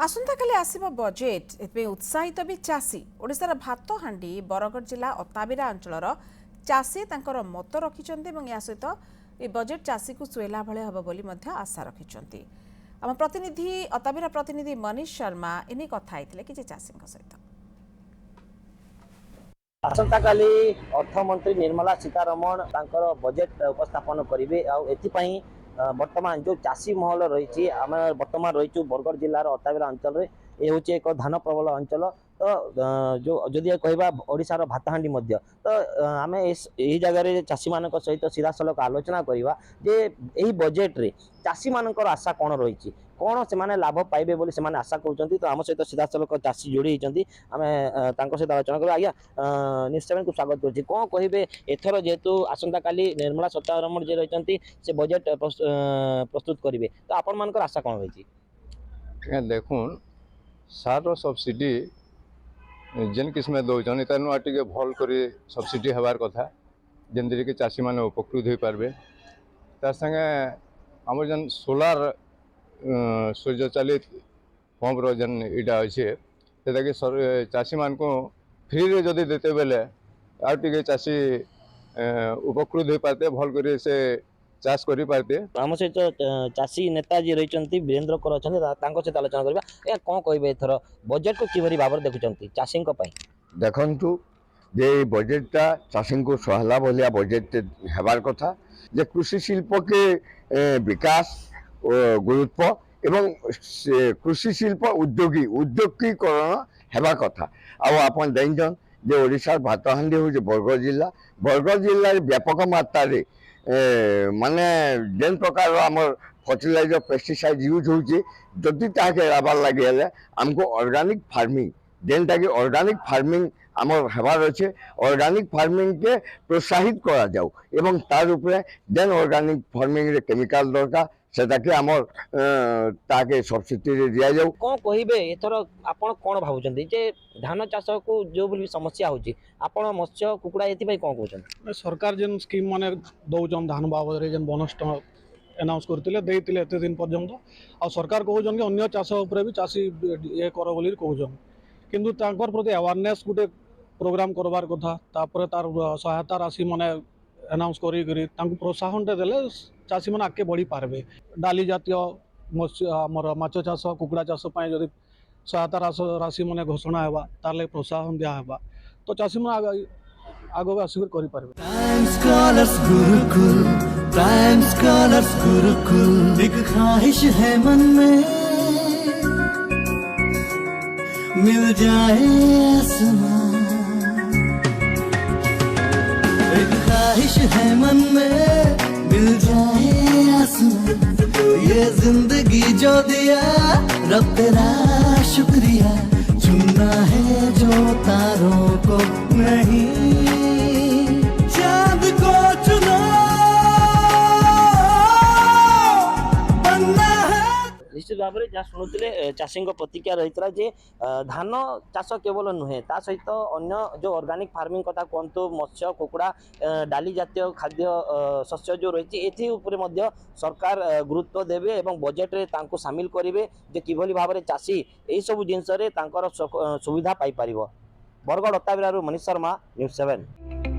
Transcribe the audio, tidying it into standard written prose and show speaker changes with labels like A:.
A: आसंता काली आसिबो budget एतबे उत्साहित भी चासी ओडिशार भात हांडी बरगढ़ जिला अताबिरा अंचलर चासी तांकर मत रखिचंती एवं या सहित ए बजेट चासी को सुएला भले हबो बोली मध्य आशा रखिचंती। आम प्रतिनिधि अताबिरा प्रतिनिधि मनीष शर्मा एने कथा आइथिले कि चासी सहित
B: आसंता काली अर्थमंत्री निर्मला सीतारमण तांकर बजेट उपस्थापन करेंगे एथिपाई वर्तमान जो चाषी महल रही आम बर्तमान रही बरगढ़ जिलार अताबिरा अंचल ये हूँ एक धान प्रबल अंचल तो जो जदि कहवा ओडिशार भातहांडी मध्य तो आम यही जगह चाषी मान सहित सीधा सलख आलोचना करवा जे यही बजेट रे चाषी मानकर आशा कौन रही कौन से लाभ पाइबे बोली से आशा कर तो आम सहित सीधा सलख चाषी जोड़ी होती आम सहित आलोचना करा। आज्ञा निश्चय को स्वागत कर कौन कहे एथर जेहेतु आसंता काली निर्मला सीतारमण जे रही से बजेट प्रस्तुत करेंगे तो आपण मान आशा कौन रही
C: देखुन सार सब्सिडी जेन किस्म दौरान तेना टे भल कर सब्सिडी हबार कथा जमी कि चाषी मैंने उपकृत हो पारे तार संगे आम जेन सोलार सूर्य चालित पंप जेन इटा अच्छे कि चाषी मान को फ्री रे जदि देते बेले आगे चाषी उपकृत हो पाते भल कर से चाष कर पाते।
B: आम सहित चाषी नेता जी रही वीरेन्द्र कर सहित आलोचना करवा कौन कहे एथर बजेट को किभली भाव देखुं चाषी
D: देखु जे बजेटा चाषी को सहला भलिया बजेट हेबार कथा जे कृषि शिल्प के विकास गुरुत्व एवं कृषि शिल्प उद्योगीकरण हेबा कथा आपन जानछन जे ओडिशा भातहांडी हूँ बरगढ़ जिला व्यापक मात्रा माने जेन प्रकार आमर फर्टिलाइजर पेस्टिसाइड यूज होची जदि ताके राबार लगे हेले हमको ऑर्गेनिक फार्मिंग जेनटा कि ऑर्गेनिक फार्मिंग आमर हेबार अच्छे ऑर्गेनिक फार्मिंग के प्रोत्साहित करा जाऊ एवं तार उपरे जेन ऑर्गेनिक फार्मिंग रे केमिकल दरकार सेटा के आमर ताके सब्सिडी रे दिया जाऊ।
B: कौन कहिबे एथर आपण कोन भाबुचंदी जे धान चाष को जो भी समस्या होची आपण मत्स्य कुकुड़ा एथि भाई कोन कहउचन
E: सरकार जेन स्कीम माने दउचन धान बाबद रे जेन बोनस अनाउंस करथिले देइतिले एते दिन पर्यंत आ सरकार कहउचन कि अन्य चाष ऊपर भी चासी ये कर बोली कहउचन किंतु तांकर प्रति अवेयरनेस गुटे प्रोग्राम करबार कथा तापर तार सहायता राशि माने अनाउंस करी तांको प्रोत्साहन देले चाषी मैंने आगे बढ़ी पारे डाली जातीय मत्स्य आमर माछ चाष कुकुड़ा चाष जदि सहायता राशि मैंने घोषणा होगा ताले प्रोत्साहन दिया तो चाषी मैंने आगे आसिक
F: मिल जाए आसमां एक ख्वाहिश है मन में मिल जाए आसमां ये जिंदगी जो दिया रब तेरा शुक्रिया चुनना है जो तारों को नहीं चांद को चुनो बनना है।
B: निश्चित भाव में जहाँ शुणुते चाषी प्रतिक्रिया रही था जे धान चाष केवल नुहे ता सहित अन्य जो ऑर्गेनिक फार्मिंग कथा कहतु मत्स्य कुकुड़ा डाली जातीय खाद्य शस्य जो रही है सरकार गुरुत्व देवे और बजेट रे तांको सामिल करेंगे जे किभली भाव में चाषी यही सब जिनस सुविधा पाई पारिबो। बरगढ़ अताबिरारू मनीष शर्मा, न्यूज़ 7।